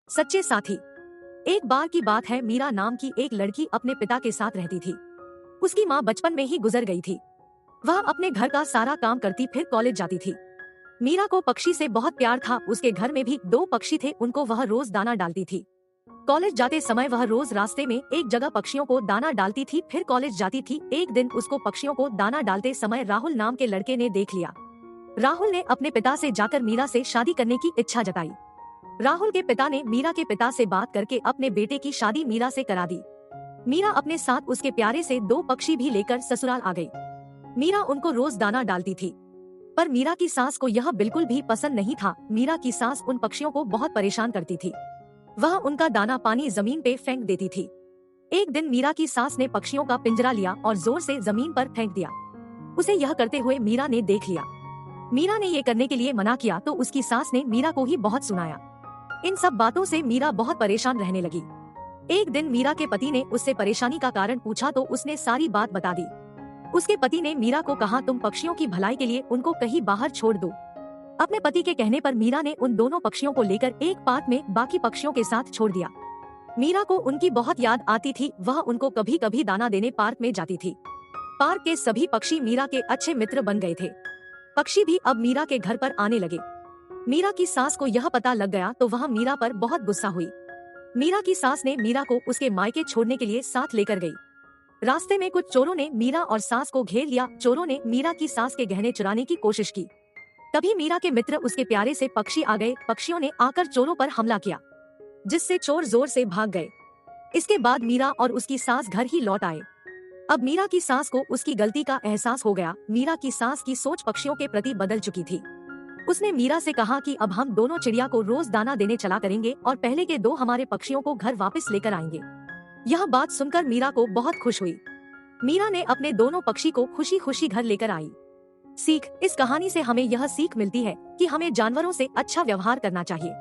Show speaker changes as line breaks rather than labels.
सच्चे साथी। एक बार की बात है, मीरा नाम की एक लड़की अपने पिता के साथ रहती थी। उसकी माँ बचपन में ही गुजर गई थी। वह अपने घर का सारा काम करती फिर कॉलेज जाती थी। मीरा को पक्षी से बहुत प्यार था। उसके घर में भी 2 पक्षी थे, उनको वह रोज दाना डालती थी। कॉलेज जाते समय वह रोज रास्ते में एक जगह पक्षियों को दाना डालती थी, फिर कॉलेज जाती थी। एक दिन उसको पक्षियों को दाना डालते समय राहुल नाम के लड़के ने देख लिया। राहुल ने अपने पिता से जाकर मीरा से शादी करने की इच्छा जताई। राहुल के पिता ने मीरा के पिता से बात करके अपने बेटे की शादी मीरा से करा दी। मीरा अपने साथ उसके प्यारे से 2 पक्षी भी लेकर ससुराल आ गई। मीरा उनको रोज दाना डालती थी, पर मीरा की सास को यह बिल्कुल भी पसंद नहीं था। मीरा की सास उन पक्षियों को बहुत परेशान करती थी। वह उनका दाना पानी जमीन पे फेंक देती थी। एक दिन मीरा की सास ने पक्षियों का पिंजरा लिया और जोर से जमीन पर फेंक दिया। उसे यह करते हुए मीरा ने देख लिया। मीरा ने ये करने के लिए मना किया तो उसकी सास ने मीरा को ही बहुत सुनाया। इन सब बातों से मीरा बहुत परेशान रहने लगी। एक दिन मीरा के पति ने उससे परेशानी का कारण पूछा तो उसने सारी बात बता दी। उसके पति ने मीरा को कहा, तुम पक्षियों की भलाई के लिए उनको कहीं बाहर छोड़ दो। अपने पति के कहने पर मीरा ने उन दोनों पक्षियों को लेकर एक पार्क में बाकी पक्षियों के साथ छोड़ दिया। मीरा को उनकी बहुत याद आती थी। वह उनको कभी कभी दाना देने पार्क में जाती थी। पार्क के सभी पक्षी मीरा के अच्छे मित्र बन गए थे। पक्षी भी अब मीरा के घर पर आने लगे। मीरा की सास को यह पता लग गया तो वह मीरा पर बहुत गुस्सा हुई। मीरा की सास ने मीरा को उसके मायके छोड़ने के लिए साथ लेकर गई। रास्ते में कुछ चोरों ने मीरा और सास को घेर लिया। चोरों ने मीरा की सास के गहने चुराने की कोशिश की। तभी मीरा के मित्र उसके प्यारे से पक्षी आ गए। पक्षियों ने आकर चोरों पर हमला किया, जिससे चोर जोर से भाग गए। इसके बाद मीरा और उसकी सास घर ही लौट आए। अब मीरा की सास को उसकी गलती का एहसास हो गया। मीरा की सास की सोच पक्षियों के प्रति बदल चुकी थी। उसने मीरा से कहा कि अब हम दोनों चिड़िया को रोज दाना देने चला करेंगे और पहले के 2 हमारे पक्षियों को घर वापस लेकर आएंगे। यह बात सुनकर मीरा को बहुत खुश हुई। मीरा ने अपने दोनों पक्षी को खुशी खुशी घर लेकर आई। सीख। इस कहानी से हमें यह सीख मिलती है कि हमें जानवरों से अच्छा व्यवहार करना चाहिए।